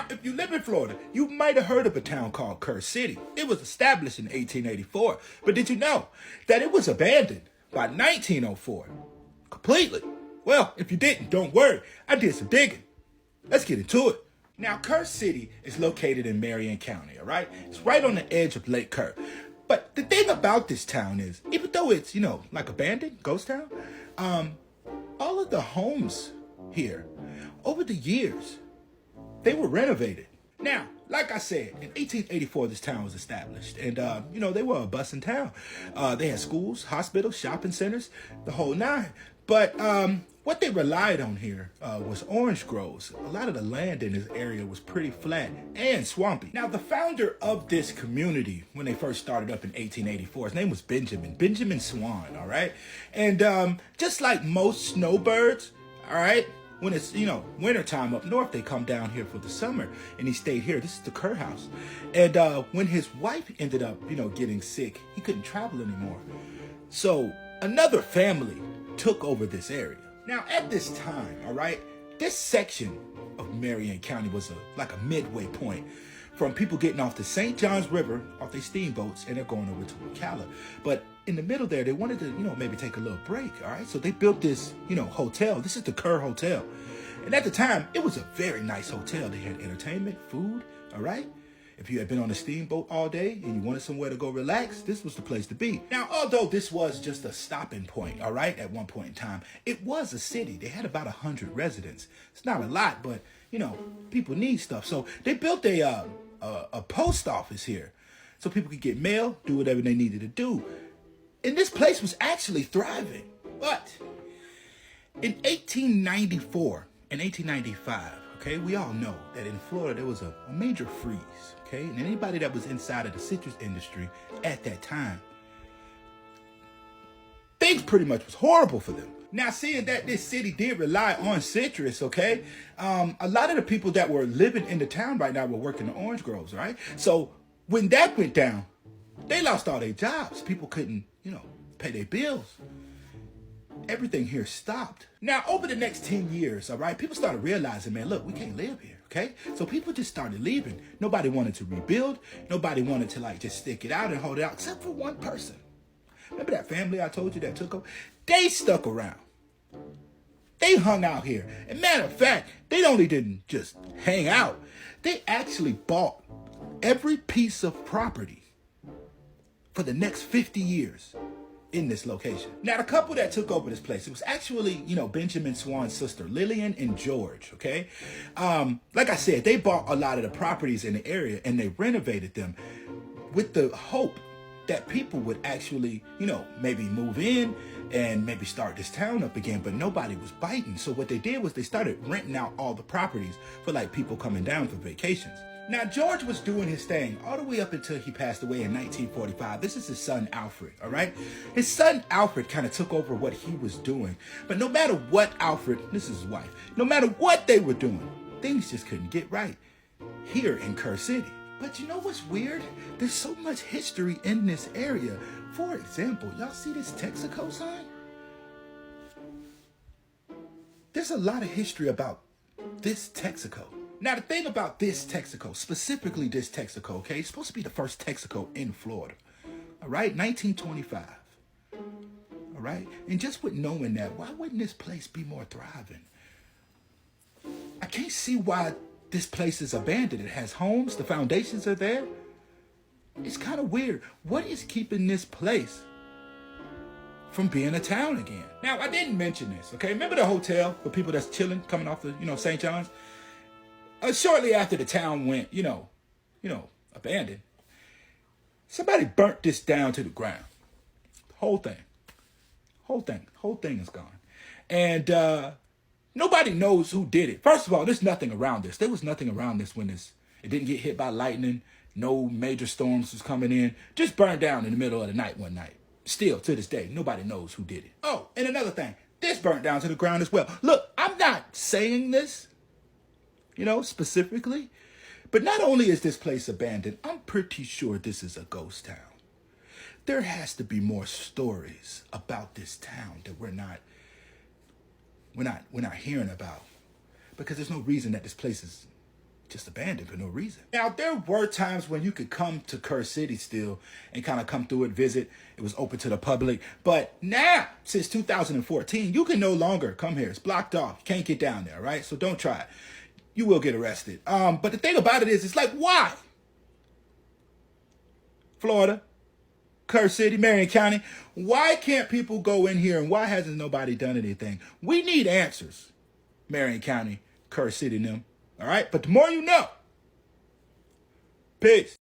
Now, if you live in Florida, you might have heard of a town called Kerr City. It was established in 1884. But did you know that it was abandoned by 1904? Completely. Well, if you didn't, don't worry. I did some digging. Let's get into it. Now, Kerr City is located in Marion County, all right? It's right on the edge of Lake Kerr. But the thing about this town is, even though it's, like abandoned, ghost town, all of the homes here, over the years, they were renovated. Now, like I said, in 1884, this town was established. And, they were a bustling town. They had schools, hospitals, shopping centers, the whole nine. But what they relied on here was orange groves. A lot of the land in this area was pretty flat and swampy. Now, the founder of this community, when they first started up in 1884, his name was Benjamin Swan, all right? And just like most snowbirds, all right, when it's, wintertime up north, they come down here for the summer. And he stayed here. This is the Kerr house. And when his wife ended up, getting sick, he couldn't travel anymore. So another family took over this area. Now, at this time, all right, this section of Marion County was like a midway point from people getting off the St. Johns River, off their steamboats, and they're going over to Ocala. But in the middle there, they wanted to, maybe take a little break, all right? So they built this, hotel. This is the Kerr Hotel. And at the time, it was a very nice hotel. They had entertainment, food, all right? If you had been on a steamboat all day and you wanted somewhere to go relax, this was the place to be. Now, although this was just a stopping point, all right, at one point in time, it was a city. They had about 100 residents. It's not a lot, but, people need stuff. So they built a post office here so people could get mail, do whatever they needed to do. And this place was actually thriving. But in 1894 and 1895, okay, we all know that in Florida there was a major freeze, okay? And anybody that was inside of the citrus industry at that time, things pretty much was horrible for them. Now, seeing that this city did rely on citrus, okay, a lot of the people that were living in the town right now were working the orange groves, right? So when that went down, they lost all their jobs. People couldn't, pay their bills. Everything here stopped. Now, over the next 10 years, all right, people started realizing, man, look, we can't live here, okay? So people just started leaving. Nobody wanted to rebuild. Nobody wanted to, just stick it out and hold it out, except for one person. Remember that family I told you that took over? They stuck around. They hung out here. And matter of fact, they only didn't just hang out. They actually bought every piece of property for the next 50 years. In this location. Now, the couple that took over this place, it was actually, Benjamin Swan's sister, Lillian and George, okay? Like I said, they bought a lot of the properties in the area and they renovated them with the hope that people would actually, maybe move in and maybe start this town up again, but nobody was biting. So what they did was they started renting out all the properties for people coming down for vacations. Now, George was doing his thing all the way up until he passed away in 1945. This is his son, Alfred, all right? His son, Alfred, kind of took over what he was doing. But no matter what this is his wife, no matter what they were doing, things just couldn't get right here in Kerr City. But you know what's weird? There's so much history in this area. For example, y'all see this Texaco sign? There's a lot of history about this Texaco. Now, the thing about this Texaco, specifically this Texaco, okay, it's supposed to be the first Texaco in Florida, all right, 1925, all right? And just with knowing that, why wouldn't this place be more thriving? I can't see why this place is abandoned. It has homes, the foundations are there. It's kind of weird. What is keeping this place from being a town again? Now, I didn't mention this, okay? Remember the hotel for people that's chilling, coming off the, St. John's? Shortly after the town went, abandoned, somebody burnt this down to the ground. The whole thing is gone. And nobody knows who did it. First of all, there's nothing around this. There was nothing around this when it didn't get hit by lightning. No major storms was coming in. Just burned down in the middle of the night one night. Still, to this day, nobody knows who did it. Oh, and another thing, this burnt down to the ground as well. Look, I'm not saying this, specifically. But not only is this place abandoned, I'm pretty sure this is a ghost town. There has to be more stories about this town that we're not hearing about. Because there's no reason that this place is just abandoned for no reason. Now, there were times when you could come to Kerr City still and kind of come through it, visit. It was open to the public. But now, since 2014, you can no longer come here. It's blocked off. You can't get down there, right? So don't try it. You will get arrested. But the thing about it is, it's like, why? Florida, Kerr City, Marion County, why can't people go in here and why hasn't nobody done anything? We need answers. Marion County, Kerr City, them. All right? But the more you know. Peace.